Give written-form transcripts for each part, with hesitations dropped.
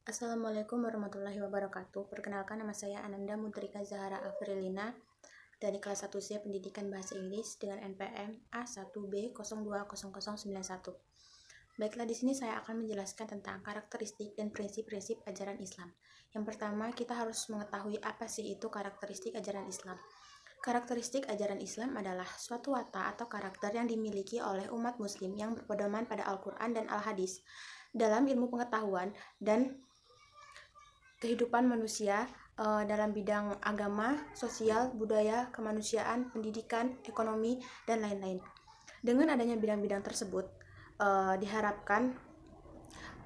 Assalamualaikum warahmatullahi wabarakatuh. Perkenalkan, nama saya Ananda Muntrika Zahara Afrilina dari kelas 1C Pendidikan Bahasa Inggris dengan NPM A1B020091. Baiklah, di sini saya akan menjelaskan tentang karakteristik dan prinsip-prinsip ajaran Islam. Yang pertama, kita harus mengetahui apa sih itu karakteristik ajaran Islam. Karakteristik ajaran Islam adalah suatu watak atau karakter yang dimiliki oleh umat muslim yang berpedoman pada Al-Quran dan Al-Hadis dalam ilmu pengetahuan dan kehidupan manusia dalam bidang agama, sosial, budaya, kemanusiaan, pendidikan, ekonomi, dan lain-lain. Dengan adanya bidang-bidang tersebut, diharapkan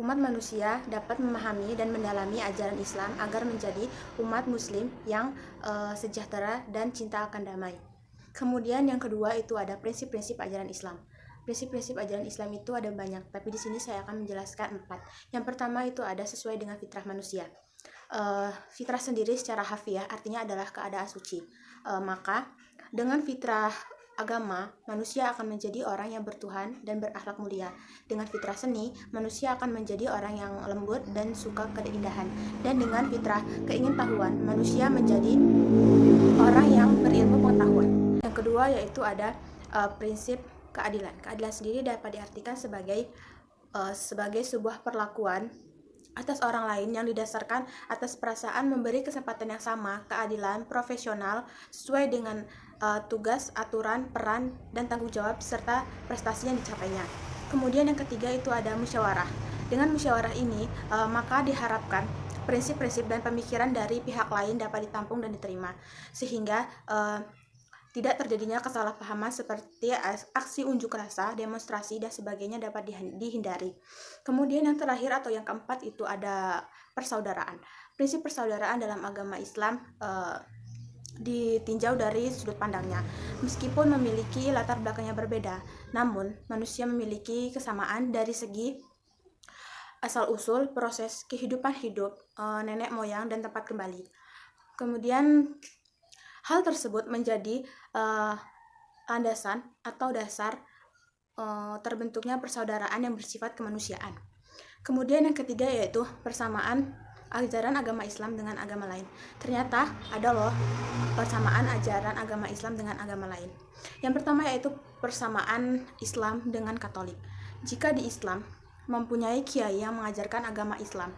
umat manusia dapat memahami dan mendalami ajaran Islam agar menjadi umat muslim yang sejahtera dan cinta akan damai. Kemudian yang kedua itu ada prinsip-prinsip ajaran Islam. Prinsip-prinsip ajaran Islam itu ada banyak, tapi di sini saya akan menjelaskan 4. Yang pertama itu ada sesuai dengan fitrah manusia. Fitrah sendiri secara harfiah artinya adalah keadaan suci. Maka dengan fitrah agama, manusia akan menjadi orang yang bertuhan dan berakhlak mulia. Dengan fitrah seni, manusia akan menjadi orang yang lembut dan suka keindahan. Dan dengan fitrah keingintahuan, manusia menjadi orang yang berilmu pengetahuan. Yang kedua yaitu ada prinsip keadilan. Keadilan sendiri dapat diartikan sebagai sebuah perlakuan atas orang lain yang didasarkan atas perasaan memberi kesempatan yang sama, keadilan, profesional, sesuai dengan tugas, aturan, peran, dan tanggung jawab serta prestasi yang dicapainya. Kemudian yang ketiga itu ada musyawarah. Dengan musyawarah ini, maka diharapkan prinsip-prinsip dan pemikiran dari pihak lain dapat ditampung dan diterima, sehingga tidak terjadinya kesalahpahaman seperti aksi unjuk rasa, demonstrasi, dan sebagainya dapat dihindari. Kemudian yang terakhir atau yang keempat itu ada persaudaraan. Prinsip persaudaraan dalam agama Islam ditinjau dari sudut pandangnya. Meskipun memiliki latar belakangnya berbeda, namun manusia memiliki kesamaan dari segi asal-usul, proses kehidupan hidup, nenek moyang, dan tempat kembali. Kemudian hal tersebut menjadi landasan atau dasar terbentuknya persaudaraan yang bersifat kemanusiaan. Kemudian yang ketiga yaitu persamaan ajaran agama Islam dengan agama lain. Ternyata ada loh persamaan ajaran agama Islam dengan agama lain. Yang pertama yaitu persamaan Islam dengan Katolik. Jika di Islam mempunyai kiai yang mengajarkan agama Islam,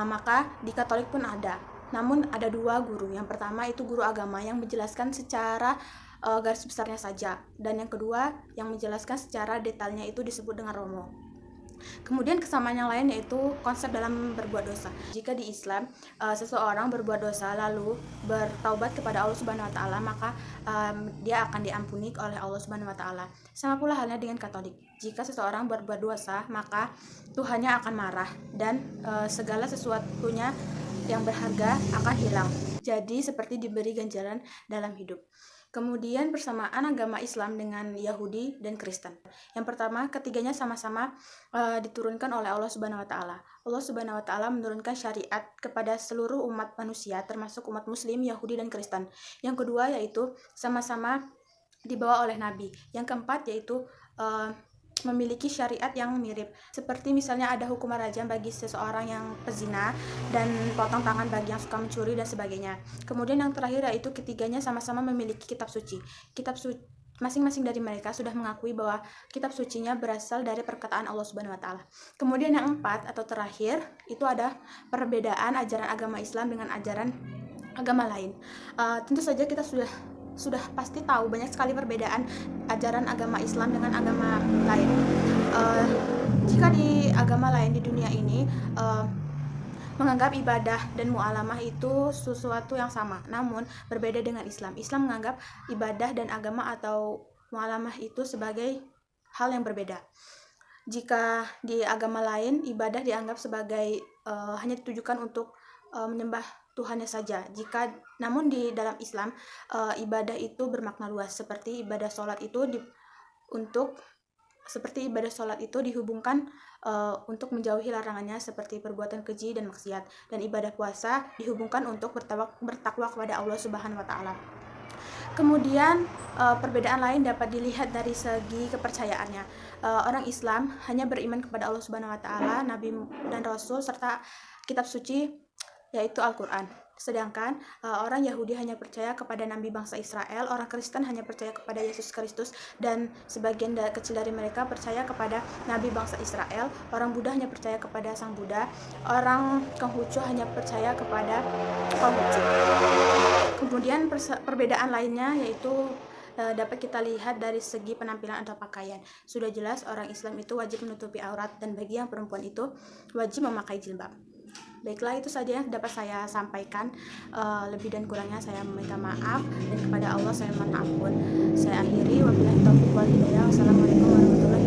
maka di Katolik pun ada. Namun ada dua guru. Yang pertama itu guru agama yang menjelaskan secara garis besarnya saja, dan yang kedua yang menjelaskan secara detailnya itu disebut dengan romo. Kemudian kesamaan yang lain yaitu konsep dalam berbuat dosa. Jika di Islam seseorang berbuat dosa lalu bertaubat kepada Allah Subhanahu wa taala, maka dia akan diampuni oleh Allah Subhanahu wa taala. Sama pula halnya dengan Katolik. Jika seseorang berbuat dosa, maka Tuhannya akan marah dan segala sesuatunya yang berharga akan hilang. Jadi seperti diberi ganjaran dalam hidup. Kemudian persamaan agama Islam dengan Yahudi dan Kristen. Yang pertama, ketiganya sama-sama diturunkan oleh Allah Subhanahu wa taala. Allah Subhanahu wa taala menurunkan syariat kepada seluruh umat manusia termasuk umat muslim, Yahudi, dan Kristen. Yang kedua yaitu sama-sama dibawa oleh Nabi. Yang keempat yaitu memiliki syariat yang mirip, seperti misalnya ada hukuman rajam bagi seseorang yang pezina dan potong tangan bagi yang suka mencuri dan sebagainya. Kemudian yang terakhir yaitu ketiganya sama-sama memiliki kitab suci. Masing-masing dari mereka sudah mengakui bahwa kitab sucinya berasal dari perkataan Allah Subhanahu wa taala. Kemudian yang empat atau terakhir itu ada perbedaan ajaran agama Islam dengan ajaran agama lain. Tentu saja kita sudah pasti tahu banyak sekali perbedaan ajaran agama Islam dengan agama lain. Jika di agama lain di dunia ini menganggap ibadah dan mu'alamah itu sesuatu yang sama, namun berbeda dengan Islam. Islam menganggap ibadah dan agama atau mu'alamah itu sebagai hal yang berbeda. Jika di agama lain ibadah dianggap sebagai hanya ditujukan untuk menyembah Tuhannya saja. Namun di dalam Islam ibadah itu bermakna luas, seperti ibadah sholat itu dihubungkan untuk menjauhi larangannya seperti perbuatan keji dan maksiat, dan ibadah puasa dihubungkan untuk bertakwa kepada Allah Subhanahu wa taala. Kemudian perbedaan lain dapat dilihat dari segi kepercayaannya. Orang Islam hanya beriman kepada Allah Subhanahu wa taala, nabi dan rasul serta kitab suci, yaitu Al-Quran. Sedangkan orang Yahudi hanya percaya kepada nabi bangsa Israel, orang Kristen hanya percaya kepada Yesus Kristus, dan sebagian kecil dari mereka percaya kepada nabi bangsa Israel. Orang Buddha hanya percaya kepada Sang Buddha, orang Konghucu hanya percaya kepada Konghucu. Kemudian perbedaan lainnya yaitu dapat kita lihat dari segi penampilan atau pakaian. Sudah jelas orang Islam itu wajib menutupi aurat, dan bagi yang perempuan itu wajib memakai jilbab. Baiklah, itu saja yang dapat saya sampaikan. Lebih dan kurangnya saya meminta maaf, dan kepada Allah saya mohon ampun. Saya akhiri, wabillahi taufiq wal hidayah. Wassalamualaikum warahmatullahi wabarakatuh.